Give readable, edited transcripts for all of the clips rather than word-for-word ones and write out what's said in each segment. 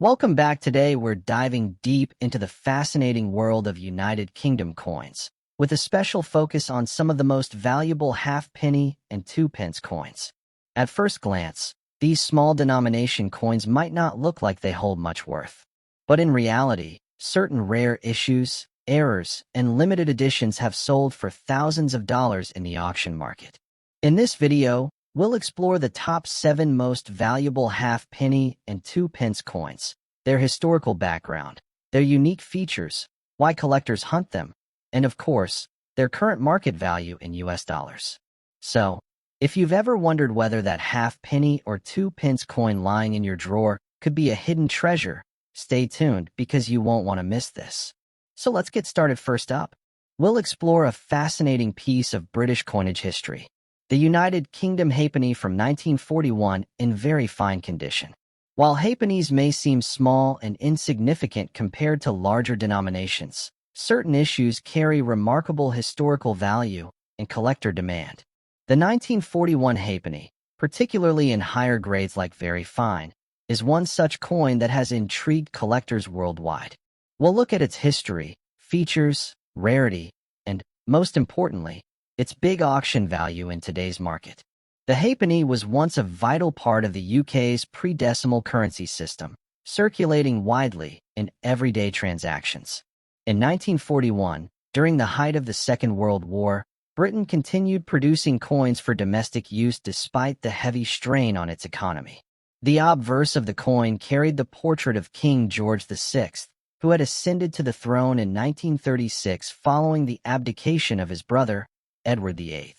Welcome back. Today we're diving deep into the fascinating world of United Kingdom coins, with a special focus on some of the most valuable half-penny and two-pence coins. At first glance, these small denomination coins might not look like they hold much worth. But in reality, certain rare issues, errors, and limited editions have sold for thousands of dollars in the auction market. In this video, we'll explore the top 7 most valuable half-penny and two-pence coins, their historical background, their unique features, why collectors hunt them, and of course, their current market value in US dollars. So, if you've ever wondered whether that half-penny or two-pence coin lying in your drawer could be a hidden treasure, stay tuned because you won't want to miss this. So let's get started. First up, we'll explore a fascinating piece of British coinage history. The United Kingdom halfpenny from 1941 in very fine condition. While halfpennies may seem small and insignificant compared to larger denominations, certain issues carry remarkable historical value and collector demand. The 1941 halfpenny, particularly in higher grades like very fine, is one such coin that has intrigued collectors worldwide. We'll look at its history, features, rarity, and, most importantly, its big auction value in today's market. The halfpenny was once a vital part of the UK's pre-decimal currency system, circulating widely in everyday transactions. In 1941, during the height of the Second World War, Britain continued producing coins for domestic use despite the heavy strain on its economy. The obverse of the coin carried the portrait of King George VI, who had ascended to the throne in 1936 following the abdication of his brother, Edward VIII.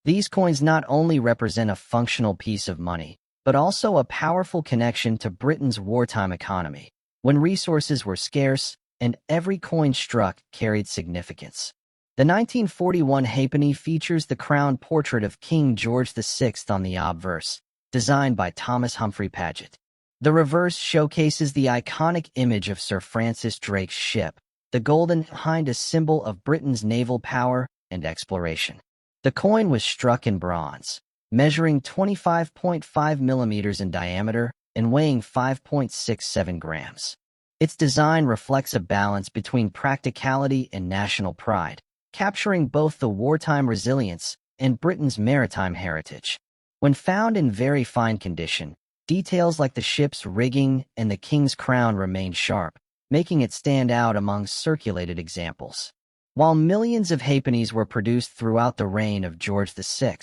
These coins not only represent a functional piece of money, but also a powerful connection to Britain's wartime economy, when resources were scarce and every coin struck carried significance. The 1941 halfpenny features the crowned portrait of King George VI on the obverse, designed by Thomas Humphrey Paget. The reverse showcases the iconic image of Sir Francis Drake's ship, the golden hind, a symbol of Britain's naval power and exploration. The coin was struck in bronze, measuring 25.5 millimeters in diameter and weighing 5.67 grams. Its design reflects a balance between practicality and national pride, capturing both the wartime resilience and Britain's maritime heritage. When found in very fine condition, details like the ship's rigging and the king's crown remain sharp, making it stand out among circulated examples. While millions of halfpennies were produced throughout the reign of George VI,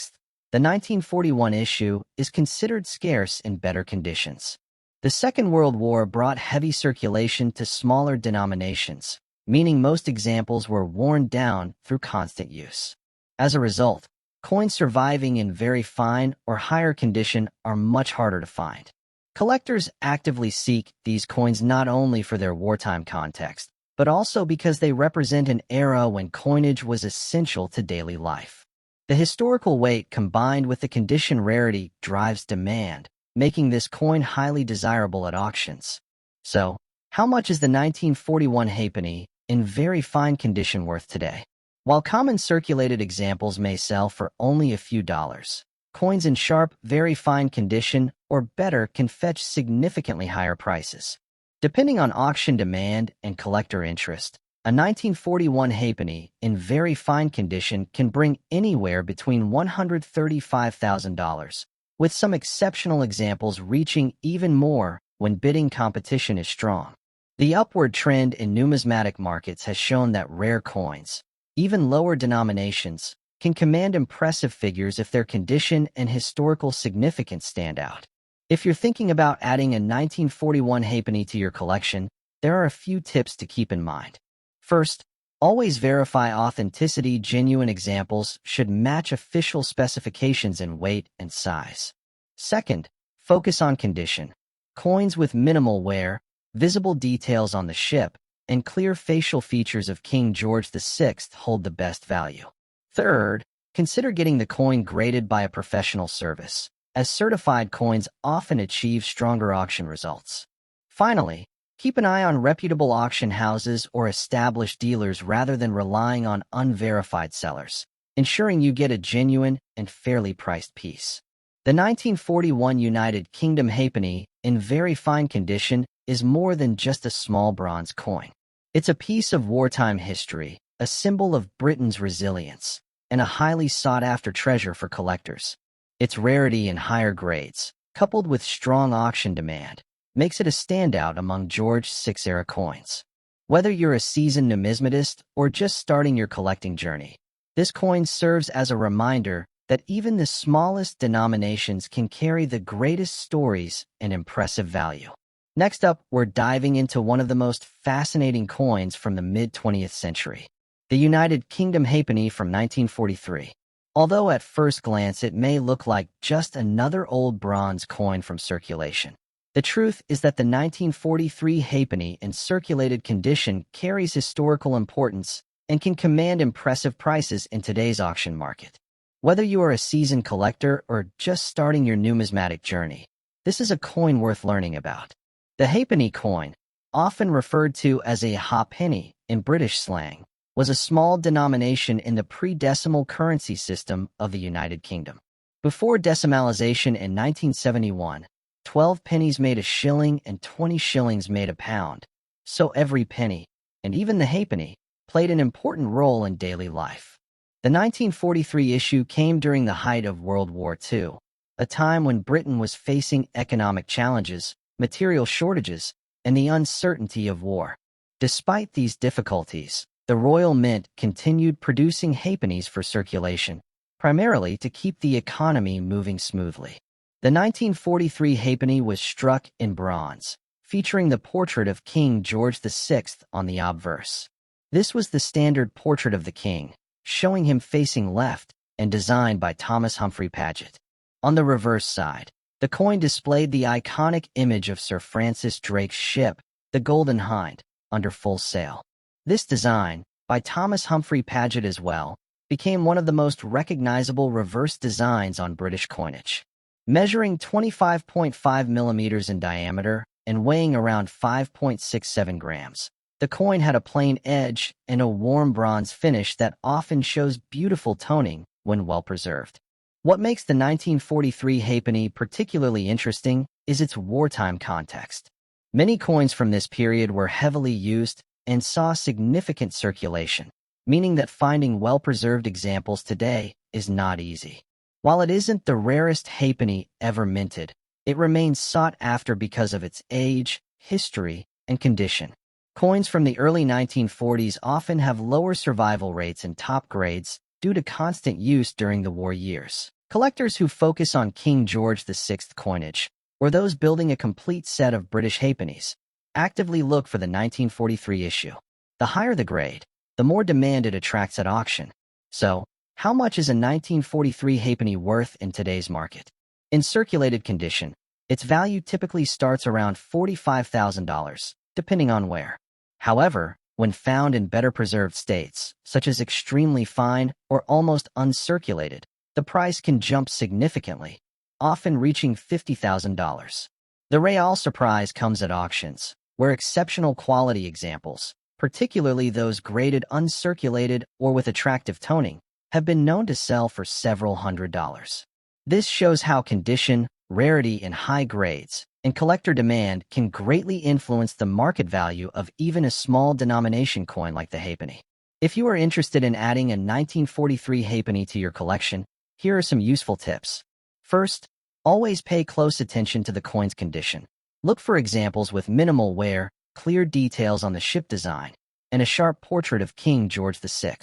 the 1941 issue is considered scarce in better conditions. The Second World War brought heavy circulation to smaller denominations, meaning most examples were worn down through constant use. As a result, coins surviving in very fine or higher condition are much harder to find. Collectors actively seek these coins not only for their wartime context, but also because they represent an era when coinage was essential to daily life. The historical weight combined with the condition rarity drives demand, making this coin highly desirable at auctions. So, how much is the 1941 halfpenny in very fine condition worth today? While common circulated examples may sell for only a few dollars, coins in sharp, very fine condition or better can fetch significantly higher prices. Depending on auction demand and collector interest, a 1941 halfpenny in very fine condition can bring anywhere between $135,000, with some exceptional examples reaching even more when bidding competition is strong. The upward trend in numismatic markets has shown that rare coins, even lower denominations, can command impressive figures if their condition and historical significance stand out. If you're thinking about adding a 1941 halfpenny to your collection, there are a few tips to keep in mind. First, always verify authenticity. Genuine examples should match official specifications in weight and size. Second, focus on condition. Coins with minimal wear, visible details on the ship, and clear facial features of King George VI hold the best value. Third, consider getting the coin graded by a professional service, as certified coins often achieve stronger auction results. Finally, keep an eye on reputable auction houses or established dealers rather than relying on unverified sellers, ensuring you get a genuine and fairly priced piece. The 1941 United Kingdom halfpenny, in very fine condition, is more than just a small bronze coin. It's a piece of wartime history, a symbol of Britain's resilience, and a highly sought-after treasure for collectors. Its rarity and higher grades, coupled with strong auction demand, makes it a standout among George VI-era coins. Whether you're a seasoned numismatist or just starting your collecting journey, this coin serves as a reminder that even the smallest denominations can carry the greatest stories and impressive value. Next up, we're diving into one of the most fascinating coins from the mid-20th century, the United Kingdom halfpenny from 1943. Although at first glance it may look like just another old bronze coin from circulation, the truth is that the 1943 halfpenny in circulated condition carries historical importance and can command impressive prices in today's auction market. Whether you are a seasoned collector or just starting your numismatic journey, this is a coin worth learning about. The halfpenny coin, often referred to as a halfpenny in British slang, was a small denomination in the pre-decimal currency system of the United Kingdom. Before decimalization in 1971, 12 pennies made a shilling and 20 shillings made a pound, so every penny, and even the halfpenny, played an important role in daily life. The 1943 issue came during the height of World War II, a time when Britain was facing economic challenges, material shortages, and the uncertainty of war. Despite these difficulties, the Royal Mint continued producing halfpennies for circulation, primarily to keep the economy moving smoothly. The 1943 halfpenny was struck in bronze, featuring the portrait of King George VI on the obverse. This was the standard portrait of the king, showing him facing left and designed by Thomas Humphrey Paget. On the reverse side, the coin displayed the iconic image of Sir Francis Drake's ship, the Golden Hind, under full sail. This design, by Thomas Humphrey Paget as well, became one of the most recognizable reverse designs on British coinage. Measuring 25.5 millimeters in diameter and weighing around 5.67 grams, the coin had a plain edge and a warm bronze finish that often shows beautiful toning when well preserved. What makes the 1943 halfpenny particularly interesting is its wartime context. Many coins from this period were heavily used and saw significant circulation, meaning that finding well-preserved examples today is not easy. While it isn't the rarest halfpenny ever minted, it remains sought after because of its age, history, and condition. Coins from the early 1940s often have lower survival rates in top grades due to constant use during the war years. Collectors who focus on King George VI coinage, or those building a complete set of British halfpennies, actively look for the 1943 issue. The higher the grade, the more demand it attracts at auction. So, how much is a 1943 halfpenny worth in today's market? In circulated condition, its value typically starts around $45,000, depending on where. However, when found in better preserved states, such as extremely fine or almost uncirculated, the price can jump significantly, often reaching $50,000. The real surprise comes at auctions, where exceptional quality examples, particularly those graded uncirculated or with attractive toning, have been known to sell for several $100s. This shows how condition, rarity, and high grades, and collector demand can greatly influence the market value of even a small denomination coin like the halfpenny. If you are interested in adding a 1943 halfpenny to your collection, here are some useful tips. First, always pay close attention to the coin's condition. Look for examples with minimal wear, clear details on the ship design, and a sharp portrait of King George VI.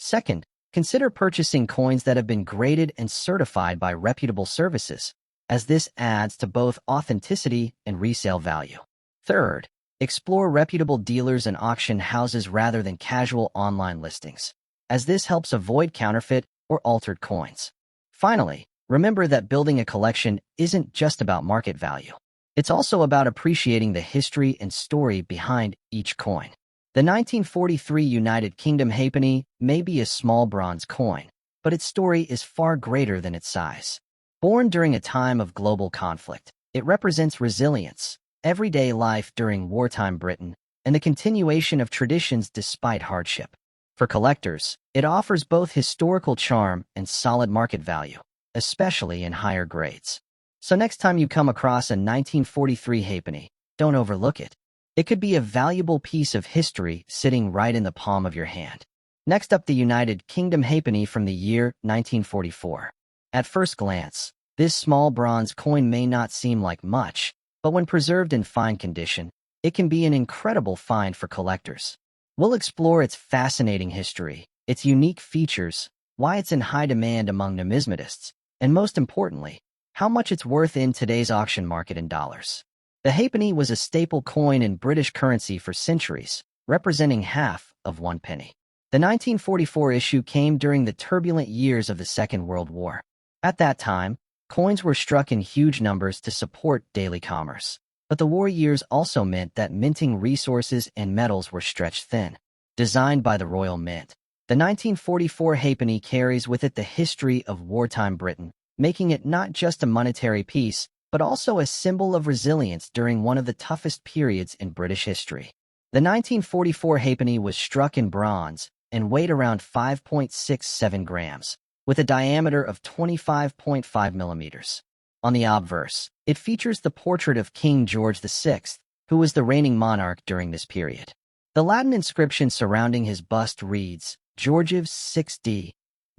Second, consider purchasing coins that have been graded and certified by reputable services, as this adds to both authenticity and resale value. Third, explore reputable dealers and auction houses rather than casual online listings, as this helps avoid counterfeit or altered coins. Finally, remember that building a collection isn't just about market value. It's also about appreciating the history and story behind each coin. The 1943 United Kingdom halfpenny may be a small bronze coin, but its story is far greater than its size. Born during a time of global conflict, it represents resilience, everyday life during wartime Britain, and the continuation of traditions despite hardship. For collectors, it offers both historical charm and solid market value, especially in higher grades. So next time you come across a 1943 halfpenny, don't overlook it. It could be a valuable piece of history sitting right in the palm of your hand. Next up, the United Kingdom halfpenny from the year 1944. At first glance, this small bronze coin may not seem like much, but when preserved in fine condition, it can be an incredible find for collectors. We'll explore its fascinating history, its unique features, why it's in high demand among numismatists, and most importantly, how much it's worth in today's auction market in dollars. The halfpenny was a staple coin in British currency for centuries, representing half of 1 penny. The 1944 issue came during the turbulent years of the Second World War. At that time, coins were struck in huge numbers to support daily commerce. But the war years also meant that minting resources and metals were stretched thin. Designed by the Royal Mint, the 1944 halfpenny carries with it the history of wartime Britain, making it not just a monetary piece, but also a symbol of resilience during one of the toughest periods in British history. The 1944 halfpenny was struck in bronze and weighed around 5.67 grams, with a diameter of 25.5 millimeters. On the obverse, it features the portrait of King George VI, who was the reigning monarch during this period. The Latin inscription surrounding his bust reads, Georgius 6d.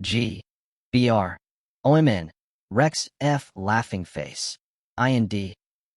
G. Br. OMN. Rex F. Laughing Face. IND.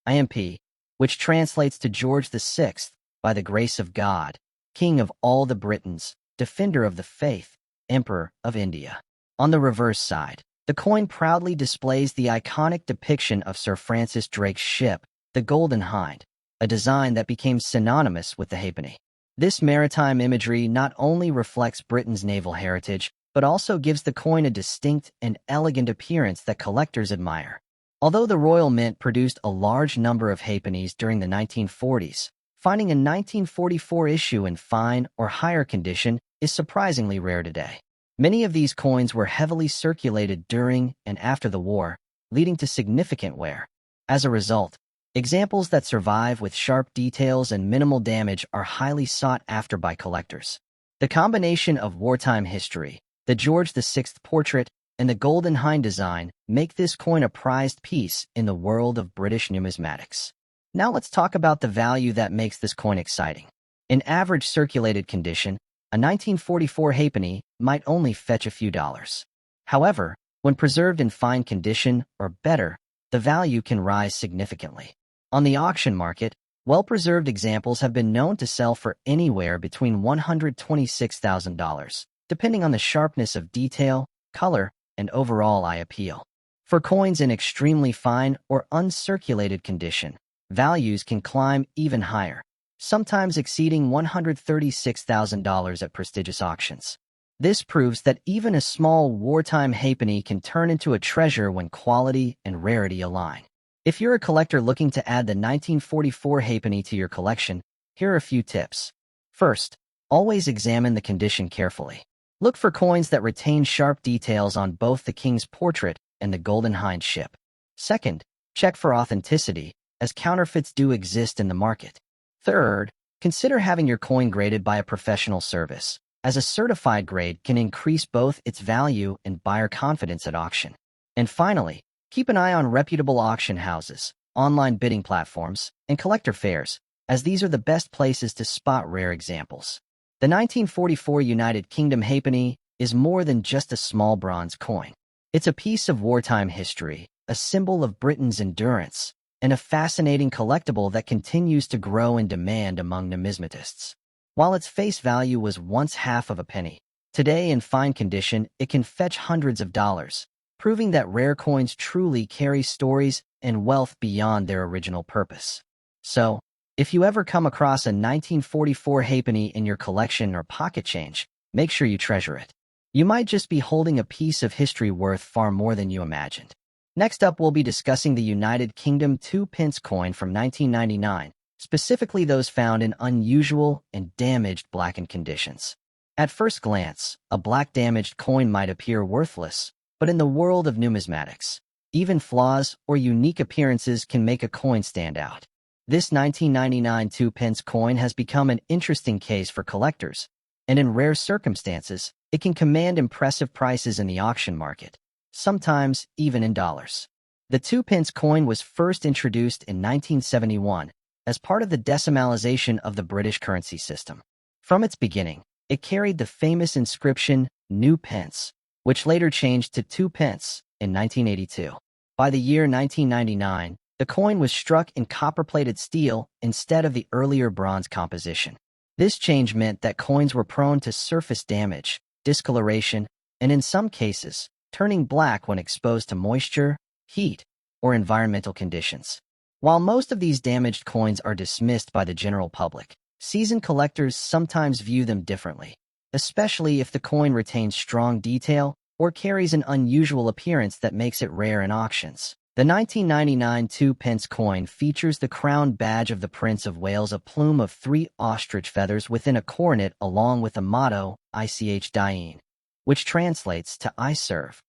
IMP, which translates to George VI, by the grace of God, King of all the Britons, Defender of the Faith, Emperor of India. On the reverse side, the coin proudly displays the iconic depiction of Sir Francis Drake's ship, the Golden Hind, a design that became synonymous with the halfpenny. This maritime imagery not only reflects Britain's naval heritage, but also gives the coin a distinct and elegant appearance that collectors admire. Although the Royal Mint produced a large number of halfpennies during the 1940s, finding a 1944 issue in fine or higher condition is surprisingly rare today. Many of these coins were heavily circulated during and after the war, leading to significant wear. As a result, examples that survive with sharp details and minimal damage are highly sought after by collectors. The combination of wartime history, the George VI portrait, and the Golden Hind design make this coin a prized piece in the world of British numismatics. Now let's talk about the value that makes this coin exciting. In average circulated condition, a 1944 halfpenny might only fetch a few dollars. However, when preserved in fine condition or better, the value can rise significantly. On the auction market, well-preserved examples have been known to sell for anywhere between $126,000, depending on the sharpness of detail, color, and overall eye appeal. For coins in extremely fine or uncirculated condition, values can climb even higher, sometimes exceeding $136,000 at prestigious auctions. This proves that even a small wartime halfpenny can turn into a treasure when quality and rarity align. If you're a collector looking to add the 1944 halfpenny to your collection, here are a few tips. First, always examine the condition carefully. Look for coins that retain sharp details on both the king's portrait and the Golden Hind ship. Second, check for authenticity, as counterfeits do exist in the market. Third, consider having your coin graded by a professional service, as a certified grade can increase both its value and buyer confidence at auction. And finally, keep an eye on reputable auction houses, online bidding platforms, and collector fairs, as these are the best places to spot rare examples. The 1944 United Kingdom halfpenny is more than just a small bronze coin. It's a piece of wartime history, a symbol of Britain's endurance, and a fascinating collectible that continues to grow in demand among numismatists. While its face value was once half of a penny, today in fine condition it can fetch hundreds of dollars, proving that rare coins truly carry stories and wealth beyond their original purpose. So, if you ever come across a 1944 halfpenny in your collection or pocket change, make sure you treasure it. You might just be holding a piece of history worth far more than you imagined. Next up, we'll be discussing the United Kingdom 2 pence coin from 1999, specifically those found in unusual and damaged blackened conditions. At first glance, a black damaged coin might appear worthless, but in the world of numismatics, even flaws or unique appearances can make a coin stand out. This 1999 2 pence coin has become an interesting case for collectors, and in rare circumstances, it can command impressive prices in the auction market, sometimes even in dollars. The 2 pence coin was first introduced in 1971 as part of the decimalization of the British currency system. From its beginning, it carried the famous inscription New Pence, which later changed to 2 pence in 1982. By the year 1999, the coin was struck in copper-plated steel instead of the earlier bronze composition. This change meant that coins were prone to surface damage, discoloration, and in some cases, turning black when exposed to moisture, heat, or environmental conditions. While most of these damaged coins are dismissed by the general public, seasoned collectors sometimes view them differently, especially if the coin retains strong detail or carries an unusual appearance that makes it rare in auctions. The 1999 2-pence coin features the crown badge of the Prince of Wales, a plume of 3 ostrich feathers within a coronet along with a motto, Ich Dien, which translates to I serve.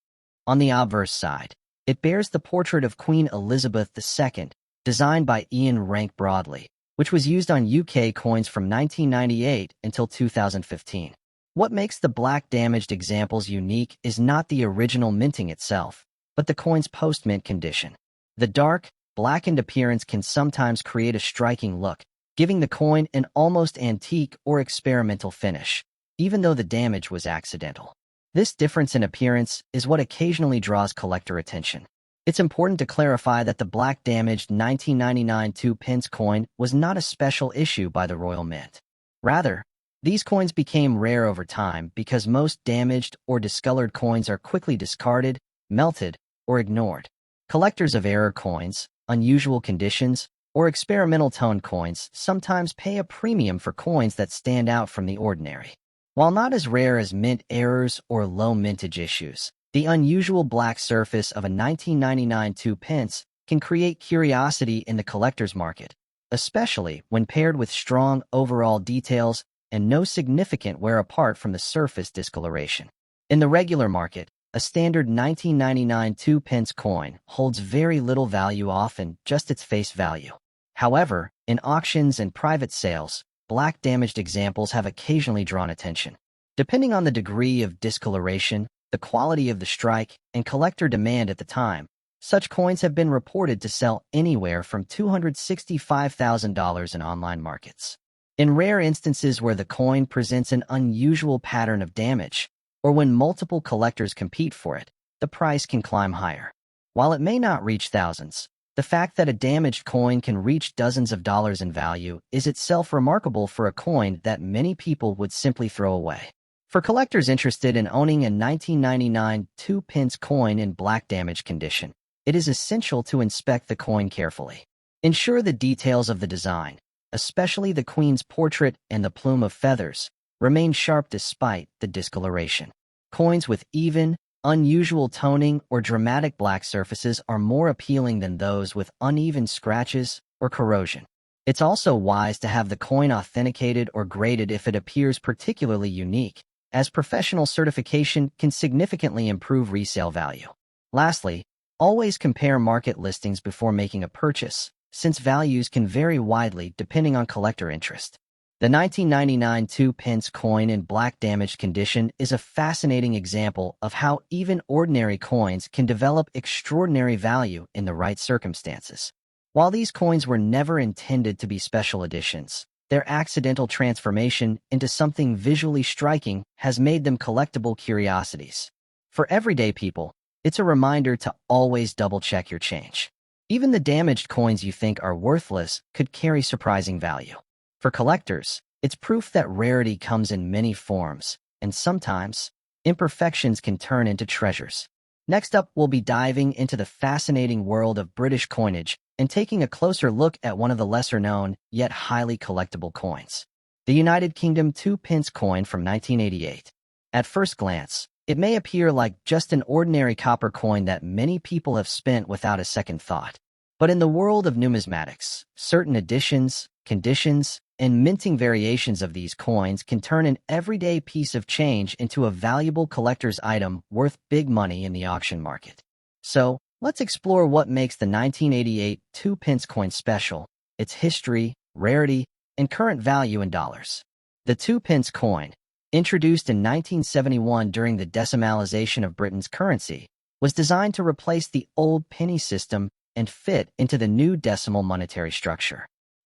On the obverse side, it bears the portrait of Queen Elizabeth II, designed by Ian Rank Broadley, which was used on UK coins from 1998 until 2015. What makes the black damaged examples unique is not the original minting itself, but the coin's post-mint condition. The dark, blackened appearance can sometimes create a striking look, giving the coin an almost antique or experimental finish, even though the damage was accidental. This difference in appearance is what occasionally draws collector attention. It's important to clarify that the black damaged 1999 2-pence coin was not a special issue by the Royal Mint. Rather, these coins became rare over time because most damaged or discolored coins are quickly discarded, melted, or ignored. Collectors of error coins, unusual conditions, or experimental tone coins sometimes pay a premium for coins that stand out from the ordinary. While not as rare as mint errors or low mintage issues, the unusual black surface of a 1999 2-pence can create curiosity in the collector's market, especially when paired with strong overall details and no significant wear apart from the surface discoloration. In the regular market, a standard 1999 2-pence coin holds very little value, often just its face value. However, in auctions and private sales, black damaged examples have occasionally drawn attention. Depending on the degree of discoloration, the quality of the strike, and collector demand at the time, such coins have been reported to sell anywhere from $265,000 in online markets. In rare instances where the coin presents an unusual pattern of damage, or when multiple collectors compete for it, the price can climb higher. While it may not reach thousands, the fact that a damaged coin can reach dozens of dollars in value is itself remarkable for a coin that many people would simply throw away. For collectors interested in owning a 1999 2-pence coin in black damage condition, it is essential to inspect the coin carefully. Ensure the details of the design, especially the Queen's portrait and the plume of feathers, remain sharp despite the discoloration. Coins with even, unusual toning or dramatic black surfaces are more appealing than those with uneven scratches or corrosion. It's also wise to have the coin authenticated or graded if it appears particularly unique, as professional certification can significantly improve resale value. Lastly, always compare market listings before making a purchase, since values can vary widely depending on collector interest. The 1999 2-pence coin in black damaged condition is a fascinating example of how even ordinary coins can develop extraordinary value in the right circumstances. While these coins were never intended to be special editions, their accidental transformation into something visually striking has made them collectible curiosities. For everyday people, it's a reminder to always double-check your change. Even the damaged coins you think are worthless could carry surprising value. For collectors, it's proof that rarity comes in many forms, and sometimes, imperfections can turn into treasures. Next up, we'll be diving into the fascinating world of British coinage and taking a closer look at one of the lesser-known, yet highly collectible coins. The United Kingdom 2-pence coin from 1988. At first glance, it may appear like just an ordinary copper coin that many people have spent without a second thought. But in the world of numismatics, certain additions, conditions, and minting variations of these coins can turn an everyday piece of change into a valuable collector's item worth big money in the auction market. So, let's explore what makes the 1988 2-pence coin special, its history, rarity, and current value in dollars. The 2-pence coin, introduced in 1971 during the decimalization of Britain's currency, was designed to replace the old penny system and fit into the new decimal monetary structure.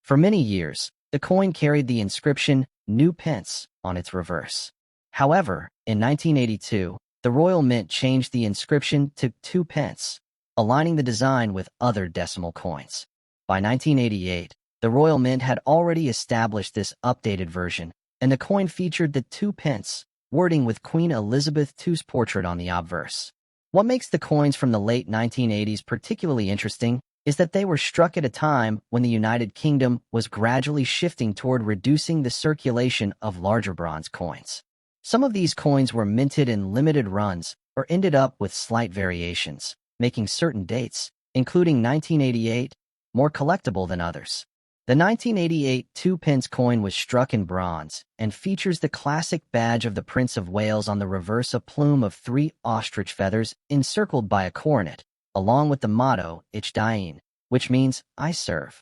For many years, the coin carried the inscription New Pence on its reverse. However, in 1982, the Royal Mint changed the inscription to 2 pence, aligning the design with other decimal coins. By 1988, the Royal Mint had already established this updated version, and the coin featured the 2 pence wording with Queen Elizabeth II's portrait on the obverse. What makes the coins from the late 1980s particularly interesting is that they were struck at a time when the United Kingdom was gradually shifting toward reducing the circulation of larger bronze coins. Some of these coins were minted in limited runs or ended up with slight variations, making certain dates, including 1988, more collectible than others. The 1988 2-pence coin was struck in bronze and features the classic badge of the Prince of Wales on the reverse, a plume of 3 ostrich feathers encircled by a coronet, along with the motto, Ich diene, which means, I serve.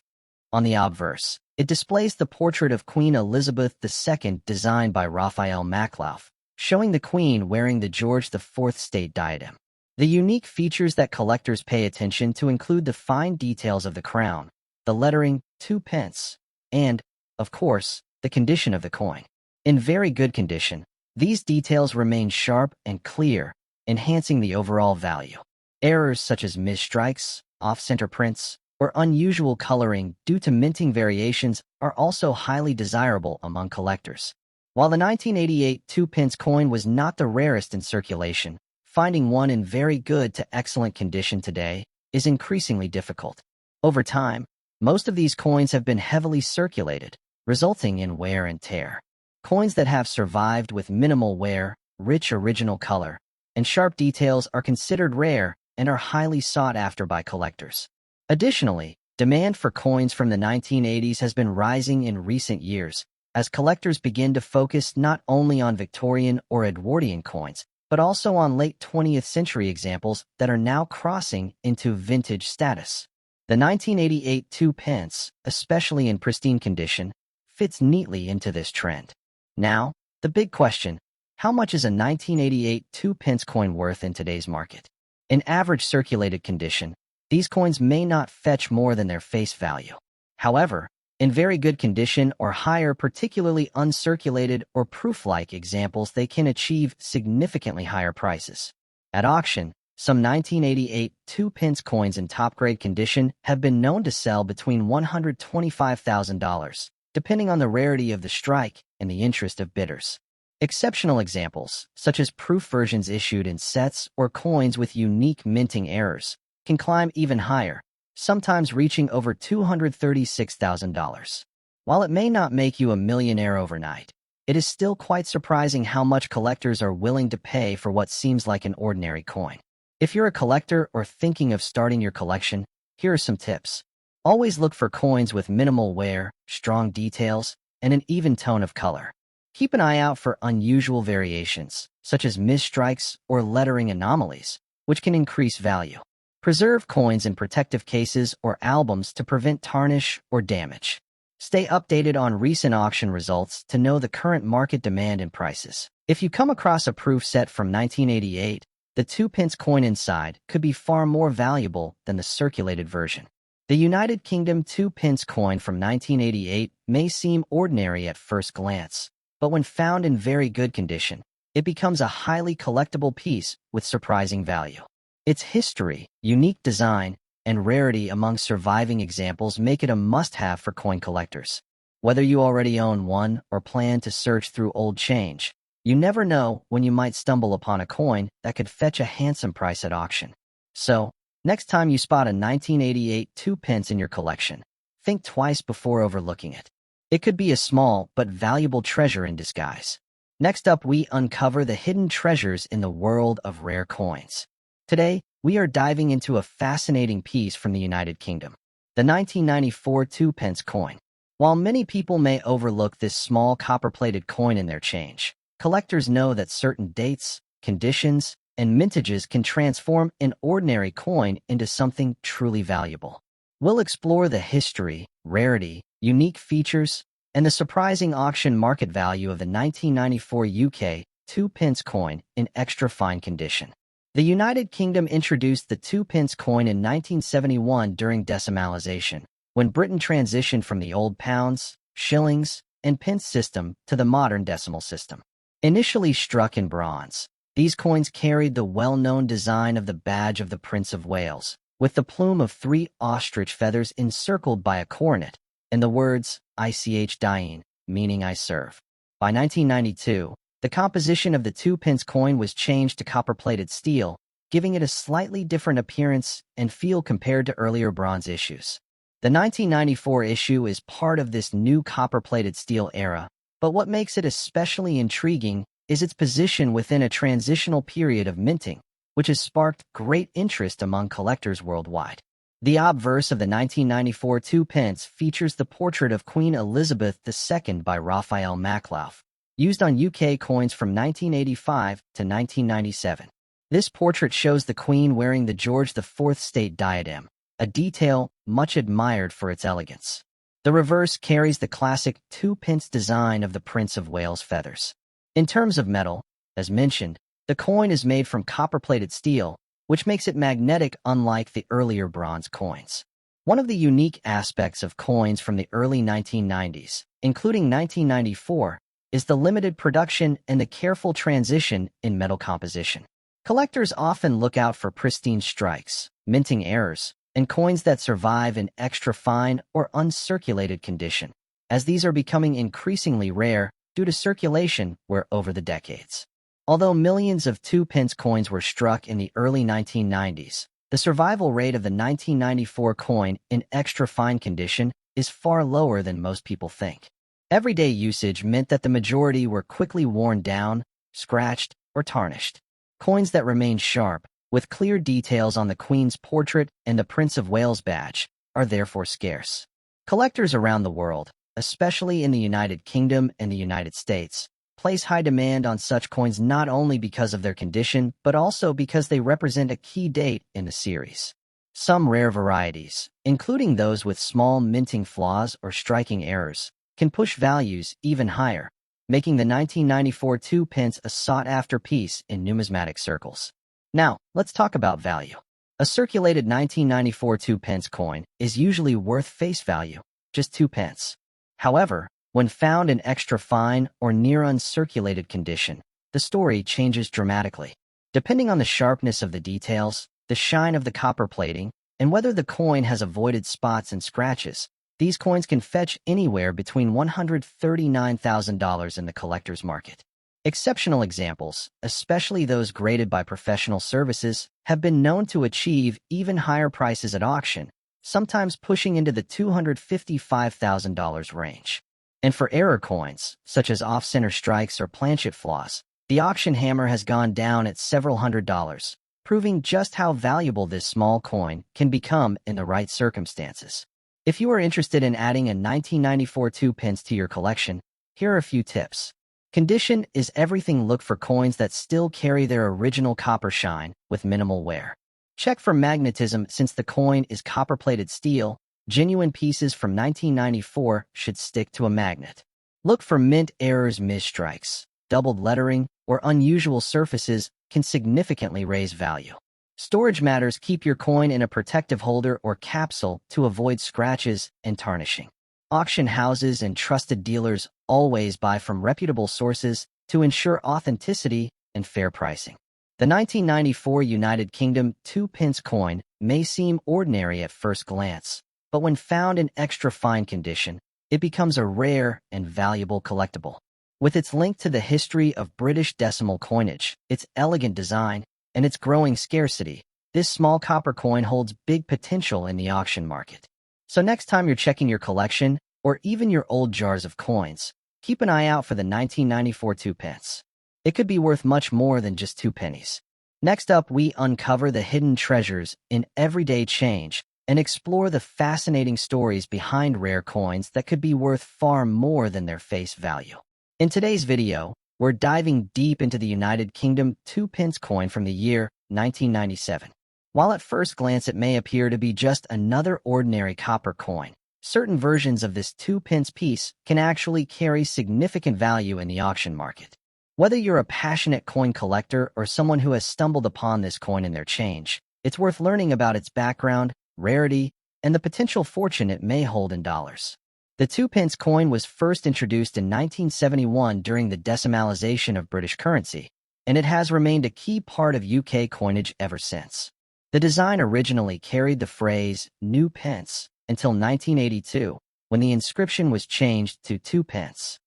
On the obverse, it displays the portrait of Queen Elizabeth II designed by Raphael Maklauf, showing the Queen wearing the George IV state diadem. The unique features that collectors pay attention to include the fine details of the crown, the lettering 2 pence, and, of course, the condition of the coin. In very good condition, these details remain sharp and clear, enhancing the overall value. Errors such as misstrikes, off-center prints, or unusual coloring due to minting variations are also highly desirable among collectors. While the 1988 2-pence coin was not the rarest in circulation, finding one in very good to excellent condition today is increasingly difficult. Over time, most of these coins have been heavily circulated, resulting in wear and tear. Coins that have survived with minimal wear, rich original color, and sharp details are considered rare and are highly sought after by collectors. Additionally, demand for coins from the 1980s has been rising in recent years, as collectors begin to focus not only on Victorian or Edwardian coins, but also on late 20th century examples that are now crossing into vintage status. The 1988 2-pence, especially in pristine condition, fits neatly into this trend. Now, the big question, how much is a 1988 2-pence coin worth in today's market? In average circulated condition, these coins may not fetch more than their face value. However, in very good condition or higher, particularly uncirculated or proof-like examples, they can achieve significantly higher prices. At auction, some 1988 2-pence coins in top-grade condition have been known to sell between $125,000, depending on the rarity of the strike and the interest of bidders. Exceptional examples, such as proof versions issued in sets or coins with unique minting errors, can climb even higher, sometimes reaching over $236,000. While it may not make you a millionaire overnight, it is still quite surprising how much collectors are willing to pay for what seems like an ordinary coin. If you're a collector or thinking of starting your collection, here are some tips. Always look for coins with minimal wear, strong details, and an even tone of color. Keep an eye out for unusual variations, such as misstrikes or lettering anomalies, which can increase value. Preserve coins in protective cases or albums to prevent tarnish or damage. Stay updated on recent auction results to know the current market demand and prices. If you come across a proof set from 1988, the 2-pence coin inside could be far more valuable than the circulated version. The United Kingdom 2-pence coin from 1988 may seem ordinary at first glance, but when found in very good condition, it becomes a highly collectible piece with surprising value. Its history, unique design, and rarity among surviving examples make it a must-have for coin collectors. Whether you already own one or plan to search through old change, you never know when you might stumble upon a coin that could fetch a handsome price at auction. So, next time you spot a 1988 2-pence in your collection, think twice before overlooking it. It could be a small but valuable treasure in disguise. Next up, we uncover the hidden treasures in the world of rare coins. Today, we are diving into a fascinating piece from the United Kingdom, the 1994 2-pence coin. While many people may overlook this small copper-plated coin in their change, collectors know that certain dates, conditions, and mintages can transform an ordinary coin into something truly valuable. We'll explore the history, rarity, unique features, and the surprising auction market value of the 1994 UK 2-pence coin in extra fine condition. The United Kingdom introduced the 2-pence coin in 1971 during decimalization, when Britain transitioned from the old pounds, shillings, and pence system to the modern decimal system. Initially struck in bronze, these coins carried the well-known design of the badge of the Prince of Wales, with the plume of 3 ostrich feathers encircled by a coronet, and the words "Ich diene," meaning I serve. By 1992, the composition of the 2-pence coin was changed to copper-plated steel, giving it a slightly different appearance and feel compared to earlier bronze issues. The 1994 issue is part of this new copper-plated steel era, but what makes it especially intriguing is its position within a transitional period of minting, which has sparked great interest among collectors worldwide. The obverse of the 1994 2-pence features the portrait of Queen Elizabeth II by Raphael Maklauf, used on UK coins from 1985 to 1997. This portrait shows the Queen wearing the George IV state diadem, a detail much admired for its elegance. The reverse carries the classic 2-pence design of the Prince of Wales feathers. In terms of metal, as mentioned, the coin is made from copper-plated steel, which makes it magnetic unlike the earlier bronze coins. One of the unique aspects of coins from the early 1990s, including 1994, is the limited production and the careful transition in metal composition. Collectors often look out for pristine strikes, minting errors, and coins that survive in extra fine or uncirculated condition, as these are becoming increasingly rare due to circulation wear over the decades. Although millions of 2-pence coins were struck in the early 1990s, the survival rate of the 1994 coin in extra fine condition is far lower than most people think. Everyday usage meant that the majority were quickly worn down, scratched, or tarnished. Coins that remain sharp, with clear details on the Queen's portrait and the Prince of Wales badge, are therefore scarce. Collectors around the world, especially in the United Kingdom and the United States, place high demand on such coins not only because of their condition, but also because they represent a key date in the series. Some rare varieties, including those with small minting flaws or striking errors, can push values even higher, making the 1994 2-pence a sought-after piece in numismatic circles. Now, let's talk about value. A circulated 1994 2-pence coin is usually worth face value, just 2 pence. However, when found in extra fine or near uncirculated condition, the story changes dramatically. Depending on the sharpness of the details, the shine of the copper plating, and whether the coin has avoided spots and scratches, these coins can fetch anywhere between $139,000 in the collector's market. Exceptional examples, especially those graded by professional services, have been known to achieve even higher prices at auction, sometimes pushing into the $255,000 range. And for error coins, such as off-center strikes or planchet flaws, the auction hammer has gone down at several $100s, proving just how valuable this small coin can become in the right circumstances. If you are interested in adding a 1994 2-pence to your collection, here are a few tips. Condition is everything. Look for coins that still carry their original copper shine with minimal wear. Check for magnetism. Since the coin is copper-plated steel, genuine pieces from 1994 should stick to a magnet. Look for mint errors. Misstrikes, doubled lettering, or unusual surfaces can significantly raise value. Storage matters. Keep your coin in a protective holder or capsule to avoid scratches and tarnishing. Auction houses and trusted dealers always buy from reputable sources to ensure authenticity and fair pricing. The 1994 United Kingdom 2-pence coin may seem ordinary at first glance, but when found in extra fine condition, it becomes a rare and valuable collectible. With its link to the history of British decimal coinage, its elegant design, and its growing scarcity, this small copper coin holds big potential in the auction market. So next time you're checking your collection, or even your old jars of coins, keep an eye out for the 1994 2-pence. It could be worth much more than just 2 pennies. Next up, we uncover the hidden treasures in everyday change and explore the fascinating stories behind rare coins that could be worth far more than their face value. In today's video, we're diving deep into the United Kingdom 2-pence coin from the year 1997. While at first glance it may appear to be just another ordinary copper coin, certain versions of this 2-pence piece can actually carry significant value in the auction market. Whether you're a passionate coin collector or someone who has stumbled upon this coin in their change, it's worth learning about its background, rarity, and the potential fortune it may hold in dollars. The 2 pence coin was first introduced in 1971 during the decimalization of British currency, and it has remained a key part of UK coinage ever since. The design originally carried the phrase "new pence" until 1982, when the inscription was changed to 2 pence.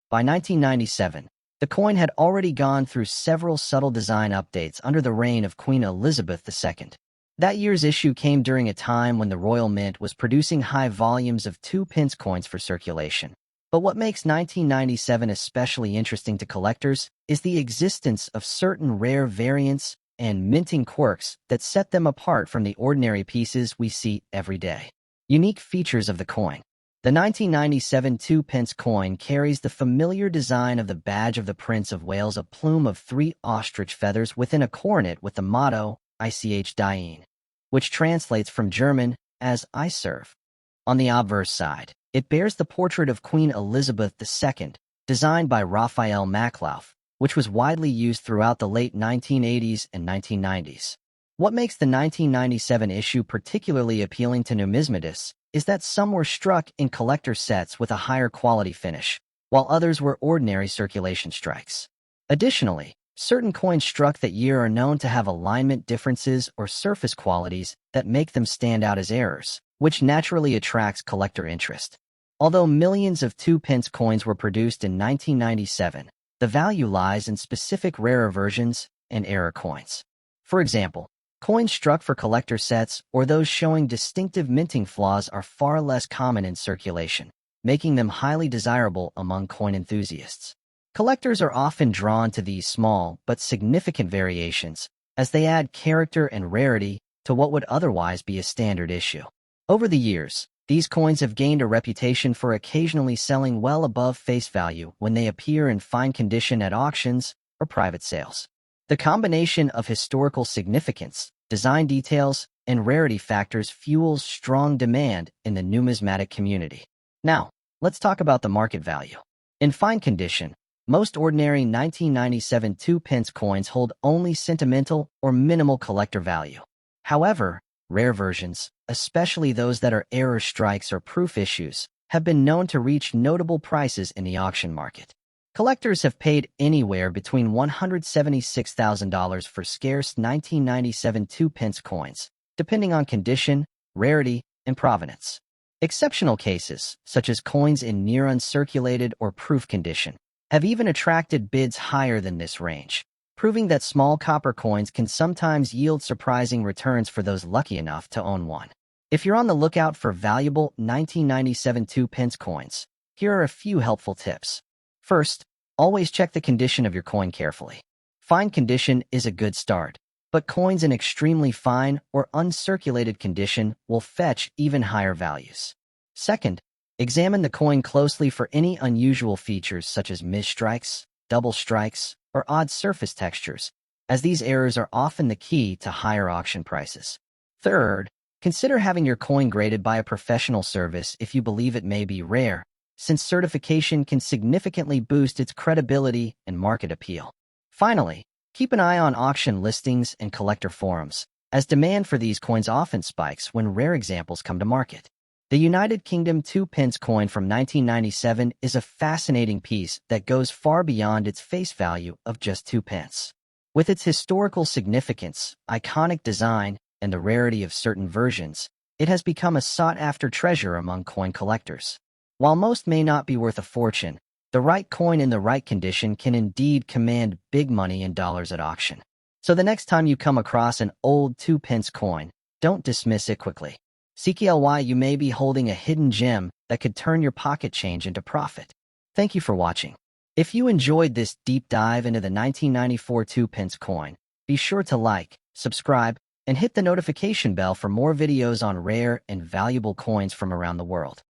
By 1997, the coin had already gone through several subtle design updates under the reign of Queen Elizabeth II. That year's issue came during a time when the Royal Mint was producing high volumes of 2 pence coins for circulation. But what makes 1997 especially interesting to collectors is the existence of certain rare variants and minting quirks that set them apart from the ordinary pieces we see every day. Unique features of the coin. The 1997 2 pence coin carries the familiar design of the badge of the Prince of Wales, a plume of 3 ostrich feathers within a coronet with the motto, Ich diene, which translates from German as I serve. On the obverse side, it bears the portrait of Queen Elizabeth II, designed by Raphael Maklauf, which was widely used throughout the late 1980s and 1990s. What makes the 1997 issue particularly appealing to numismatists is that some were struck in collector sets with a higher quality finish, while others were ordinary circulation strikes. Additionally, certain coins struck that year are known to have alignment differences or surface qualities that make them stand out as errors, which naturally attracts collector interest. Although millions of 2 pence coins were produced in 1997, the value lies in specific rarer versions and error coins. For example, coins struck for collector sets or those showing distinctive minting flaws are far less common in circulation, making them highly desirable among coin enthusiasts. Collectors are often drawn to these small but significant variations, as they add character and rarity to what would otherwise be a standard issue. Over the years, these coins have gained a reputation for occasionally selling well above face value when they appear in fine condition at auctions or private sales. The combination of historical significance, design details, and rarity factors fuels strong demand in the numismatic community. Now, let's talk about the market value. In fine condition, most ordinary 1997 2 pence coins hold only sentimental or minimal collector value. However, rare versions, especially those that are error strikes or proof issues, have been known to reach notable prices in the auction market. Collectors have paid anywhere between $176,000 for scarce 1997 2 pence coins, depending on condition, rarity, and provenance. Exceptional cases, such as coins in near uncirculated or proof condition, have even attracted bids higher than this range, proving that small copper coins can sometimes yield surprising returns for those lucky enough to own one. If you're on the lookout for valuable 1997 2 pence coins, here are a few helpful tips. First, always check the condition of your coin carefully. Fine condition is a good start, but coins in extremely fine or uncirculated condition will fetch even higher values. Second, examine the coin closely for any unusual features such as misstrikes, double strikes, or odd surface textures, as these errors are often the key to higher auction prices. Third, consider having your coin graded by a professional service if you believe it may be rare, since certification can significantly boost its credibility and market appeal. Finally, keep an eye on auction listings and collector forums, as demand for these coins often spikes when rare examples come to market. The United Kingdom 2 pence coin from 1997 is a fascinating piece that goes far beyond its face value of just 2 pence. With its historical significance, iconic design, and the rarity of certain versions, it has become a sought-after treasure among coin collectors. While most may not be worth a fortune, the right coin in the right condition can indeed command big money in dollars at auction. So the next time you come across an old 2 pence coin, don't dismiss it quickly. CKLY, you may be holding a hidden gem that could turn your pocket change into profit. Thank you for watching. If you enjoyed this deep dive into the 1994 2 pence coin, be sure to like, subscribe, and hit the notification bell for more videos on rare and valuable coins from around the world.